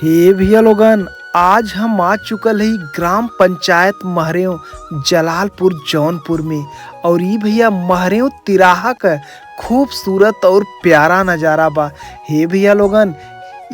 हे भैया लोगन, आज हम आ चुकल हई ग्राम पंचायत महरेव जलालपुर जौनपुर में। और ई भैया महरेव तिराहा का खूबसूरत और प्यारा नजारा बा। हे भैया लोगन,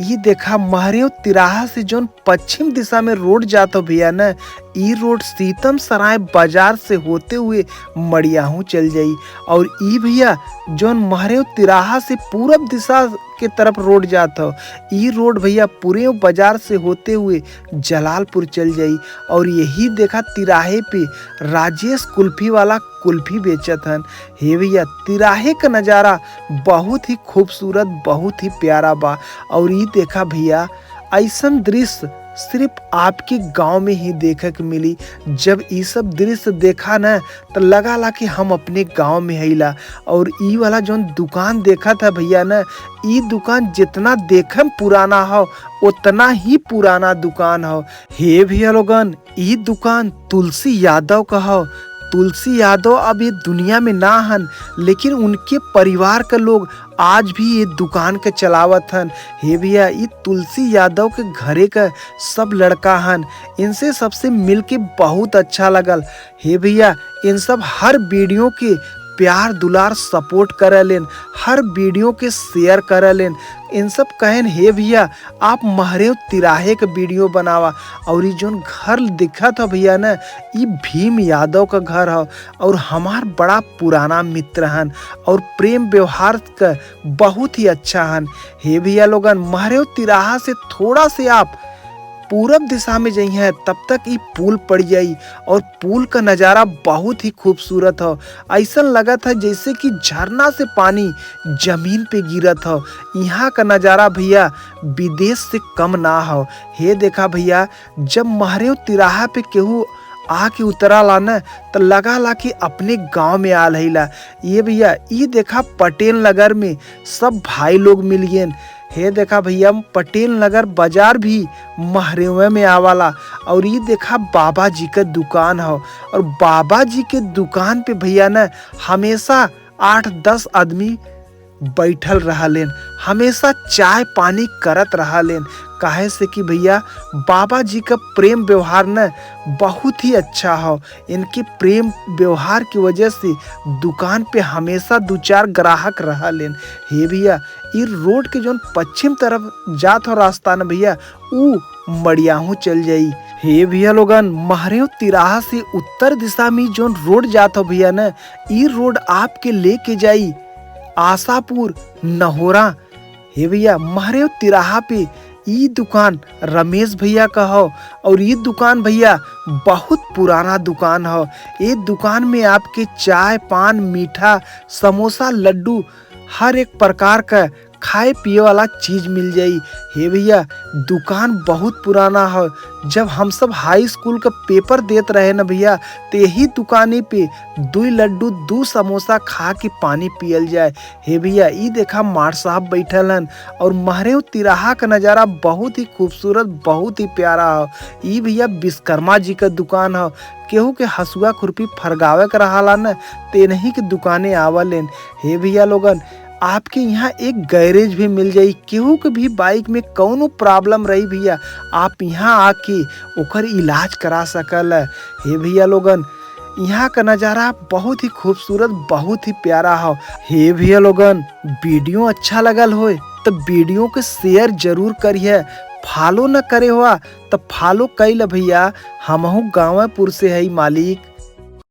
ई देखा महरेव तिराहा से जोन पश्चिम दिशा में रोड जात हो भैया न, ई रोड सीतम सराय बाजार से होते हुए मड़ियाहू चल जाई। और ई भैया जोन महरेव तिराहा से पूरब दिशा के तरफ रोड जात हो, ई रोड भैया पूरे बाजार से होते हुए जलालपुर चल जाई। और यही देखा तिराहे पे राजेश कुल्फी वाला कुल्फी बेचत हन। हे भैया, तिराहे का नज़ारा बहुत ही खूबसूरत, बहुत ही प्यारा बा। और ये देखा भैया, ऐसन दृश्य सिर्फ आपके गांव में ही देखे के मिली। जब ये सब दृश्य देखा ना, तो लगा कि हम अपने गांव में हैला। और ई वाला जो दुकान देखा था भैया ना, ई दुकान जितना देखम पुराना हो उतना ही पुराना दुकान हो। हे भैया लोगन, ई दुकान तुलसी यादव का हो। तुलसी यादव अब ये दुनिया में ना हन, लेकिन उनके परिवार के लोग आज भी ये दुकान के चलावत हन। हे भैया, ये तुलसी यादव के घरे का सब लड़का हन। इनसे सबसे मिलके बहुत अच्छा लगल। हे भैया, इन सब हर वीडियो के प्यार दुलार सपोर्ट करलेन, हर वीडियो के शेयर करलेन। इन सब कहन, हे भैया आप महरेव तिराहे के वीडियो बनावा। और ये जोन घर दिखत हो भैया ना, ये भीम यादव का घर हो और हमार बड़ा पुराना मित्र हन। और प्रेम व्यवहार का बहुत ही अच्छा हन। हे भैया लोगन, महरेव तिराहा से थोड़ा से आप पूरब दिशा में जाइए, तब तक ये पुल पड़ जाई। और पुल का नज़ारा बहुत ही खूबसूरत हो। ऐसा लगा था जैसे कि झरना से पानी जमीन पे गिरत हो। यहाँ का नज़ारा भैया विदेश से कम ना हो। हे देखा भैया, जब महरेव तिराहा पे केहू आके उतरा ला न, तो लगा ला कि अपने गांव में आल हैला। ये भैया, ये देखा पटेल नगर में सब भाई लोग मिल गए। हे देखा भैया, पटेल नगर बाजार भी महरेव में आवाला। और ये देखा बाबा जी का दुकान हो। और बाबा जी के दुकान पे भैया न हमेशा 8-10 आदमी बैठल रहलेन, हमेशा चाय पानी करत रहलेन। काहे से कि भैया बाबा जी का प्रेम व्यवहार न बहुत ही अच्छा हो। इनके प्रेम व्यवहार की वजह से दुकान पे हमेशा 2-4 ग्राहक रहलेन। हे भैया, ये रोड के जोन पश्चिम तरफ जात हो रास्ता न भैया, ऊ मड़ियाहू चल जाई। हे भैया लोगन, महरेव तिराहा से उत्तर दिशा में जोन रोड जात हो भैया न, ये रोड आपके लेके जाई आशापुर नहोरा। हे भैया, महरेव तिराहा पे ये दुकान रमेश भैया का हो। और ये दुकान भैया बहुत पुराना दुकान हो। ये दुकान में आपके चाय पान मीठा समोसा लड्डू हर एक प्रकार का खाए पिए वाला चीज मिल जाई। हे भैया, दुकान बहुत पुराना हो। जब हम सब हाई स्कूल का पेपर देत रहे न भैया, तो यही दुकाने पे 2 लड्डू 2 समोसा खा के पानी पियल जाए। हे भैया, ये देखा मार साहब बैठल हन। और महरेव तिराहा का नज़ारा बहुत ही खूबसूरत, बहुत ही प्यारा हो। ये भैया विश्वकर्मा जी का दुकान हो। केहू के हसुआ खुरपी फरगावे के रहा न, तेनही के दुकाने आवलेन। हे भैया लोगन, आपके यहाँ एक गैरेज भी मिल जाई। केहू के भी बाइक में कौनो प्रॉब्लम रही भैया, आप यहाँ आके ओकर इलाज करा सकल। हे भैया लोगन, यहाँ का नज़ारा बहुत ही खूबसूरत, बहुत ही प्यारा हो। हे भैया लोगन, वीडियो अच्छा लगल होए तो वीडियो के शेयर जरूर करिए। फॉलो न करे हुआ तो फॉलो कैल भैया, हमहू गाँवपुर से है मालिक।